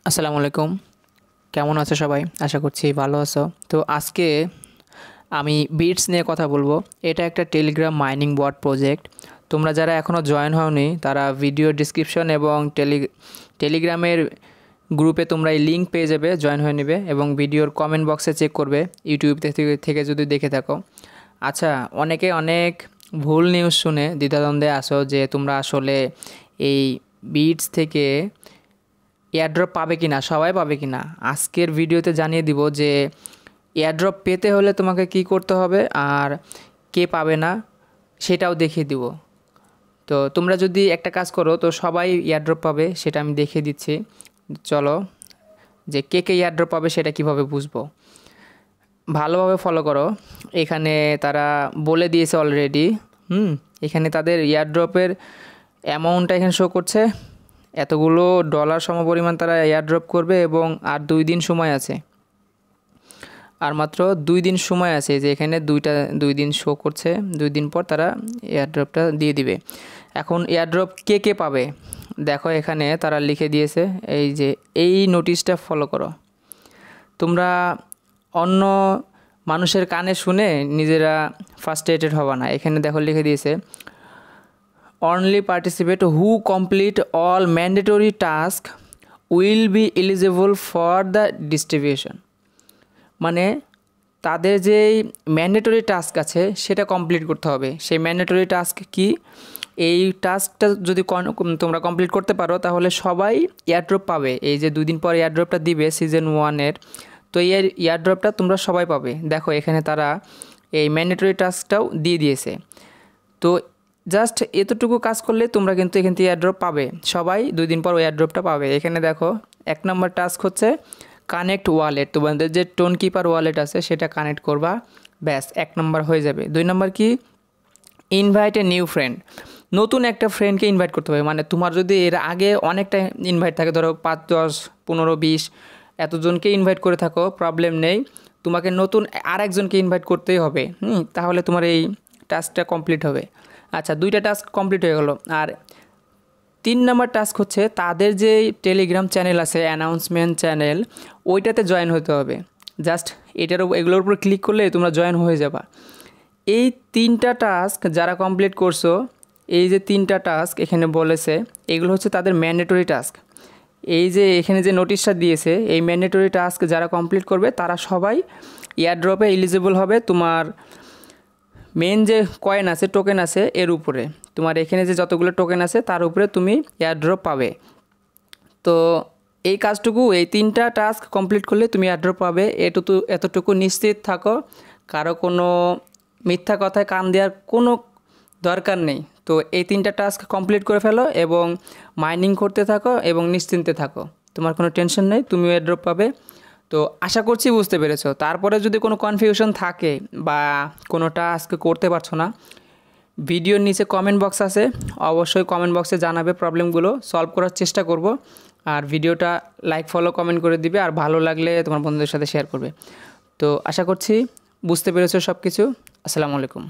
আসসালামু আলাইকুম। কেমন আছো সবাই? আশা করছি ভালো আছো। তো আজকে আমি বিটস নিয়ে কথা বলবো। এটা একটা টেলিগ্রাম মাইনিং বট প্রজেক্ট। তোমরা যারা এখনও জয়েন হওনি তারা ভিডিও ডিসক্রিপশন এবং টেলিগ্রামের গ্রুপে তোমরা এই লিঙ্ক পেয়ে যাবে, জয়েন হয়ে নেবে এবং ভিডিওর কমেন্ট বক্সে চেক করবে ইউটিউব থেকে যদি দেখে থাকো। আচ্ছা, অনেকে অনেক ভুল নিউজ শুনে দ্বিধাদ্বন্দ্বে আসো যে তোমরা আসলে এই বিটস থেকে এয়ারড্রপ পাবে কি না, সবাই পাবে কি না। আজকের ভিডিওতে জানিয়ে দিব যে এয়ারড্রপ পেতে হলে তোমাকে কি করতে হবে আর কে পাবে না সেটাও দেখিয়ে দিব। তো তোমরা যদি একটা কাজ করো তো সবাই এয়ারড্রপ পাবে সেটা আমি দেখিয়ে দিচ্ছি। চলো, যে কে এয়ারড্রপ পাবে সেটা কিভাবে বুঝবো, ভালোভাবে ফলো করো। এখানে তারা বলে দিয়েছে অলরেডি। এখানে তাদের এয়ারড্রপের অ্যামাউন্টটা এখানে শো করছে, এতগুলো ডলার সমপরিমাণ তারা এয়ারড্রপ করবে এবং আর 2 দিন সময় আছে। আর মাত্র 2 দিন সময় আছে, যে এখানে 2 দিন শো করছে। 2 দিন পর তারা এয়ারড্রপটা দিয়ে দিবে। এখন এয়ারড্রপ কে পাবে দেখো, এখানে তারা লিখে দিয়েছে এই যে এই নোটিশটা ফলো করো। তোমরা অন্য মানুষের কানে শুনে নিজেরা ফ্রাস্ট্রেটেড হবা না। এখানে দেখো লিখে দিয়েছে only participate who complete all mandatory tasks will be eligible for the distribution। মানে তাদের যে ম্যান্ডেটরি টাস্ক আছে সেটা কমপ্লিট করতে হবে। সেই ম্যান্ডেটরি টাস্ক কি, এই টাস্কটা যদি তোমরা কমপ্লিট করতে পারো তাহলে সবাই এয়ারড্রপ পাবে। এই যে 2 দিন পর এয়ারড্রপটা দিবে সিজন 1-এর, তো এই এয়ারড্রপটা তোমরা সবাই পাবে। দেখো এখানে তারা এই ম্যান্ডেটরি টাস্কটাও দিয়ে দিয়েছে। তো জাস্ট এতটুকু কাজ করলে তোমরা কিন্তু এখান থেকে এয়ারড্রপ পাবে, সবাই 2 দিন পর ওই এয়ারড্রপটা পাবে। এখানে দেখো 1 নম্বর টাস্ক হচ্ছে কানেক্ট ওয়ালেট। তোমাদের যে টোন কিপার ওয়ালেট আছে সেটা কানেক্ট করবা, ব্যাস 1 নম্বর হয়ে যাবে। 2 নম্বর কি, ইনভাইট এ নিউ ফ্রেন্ড। নতুন একটা ফ্রেন্ডকে ইনভাইট করতে হবে। মানে তোমার যদি এর আগে অনেকটা ইনভাইট থাকে, ধরো 5, 10, 15, 20 এতজনকে ইনভাইট করে থাকো, প্রবলেম নেই, তোমাকে নতুন আরেকজনকে ইনভাইট করতেই হবে। তাহলে তোমার এই টাস্কটা কমপ্লিট হবে। আচ্ছা, 2টা টাস্ক কমপ্লিট হয়ে গেল। আর 3 নম্বর টাস্ক হচ্ছে তাদের যে টেলিগ্রাম চ্যানেল আছে, অ্যানাউন্সমেন্ট চ্যানেল, ওইটাতে জয়েন হতে হবে। জাস্ট এগুলোর উপর ক্লিক করলে তোমরা জয়েন হয়ে যাবা। এই 3টা টাস্ক যারা কমপ্লিট করছো, এই যে 3টা টাস্ক এখানে বলেছে, এগুলো হচ্ছে তাদের ম্যান্ডেটরি টাস্ক। এই যে এখানে যে নোটিশটা দিয়েছে, এই ম্যান্ডেটরি টাস্ক যারা কমপ্লিট করবে তারা সবাই এয়ারড্রপে এলিজিবল হবে। তোমার মেন যে কয়েন আছে, টোকেন আছে, এর উপরে তোমার এখানে যে যতগুলো টোকেন আছে তার উপরে তুমি এয়ারড্রপ পাবে। তো এই কাজটুকু, এই 3টা টাস্ক কমপ্লিট করলে তুমি এয়ারড্রপ পাবে। এতটুকু নিশ্চিত থাকো, কারো কোনো মিথ্যা কথায় কান দেওয়ার কোনো দরকার নেই। তো এই 3টা টাস্ক কমপ্লিট করে ফেলো এবং মাইনিং করতে থাকো এবং নিশ্চিন্তে থাকো, তোমার কোনো টেনশন নেই, তুমিও এয়ারড্রপ পাবে। তো আশা করছি বুঝতে পেরেছো। তারপরে যদি কোনো কনফিউশন থাকে বা কোনো টাস্ক করতে পারছো না, ভিডিওর নিচে কমেন্ট বক্স আছে, অবশ্যই কমেন্ট বক্সে জানাবে, প্রবলেমগুলো সলভ করার চেষ্টা করব। আর ভিডিওটা লাইক, ফলো, কমেন্ট করে দিবে, আর ভালো লাগলে তোমার বন্ধুদের সাথে শেয়ার করবে। তো আশা করছি বুঝতে পেরেছো সব কিছু। আসসালামু আলাইকুম।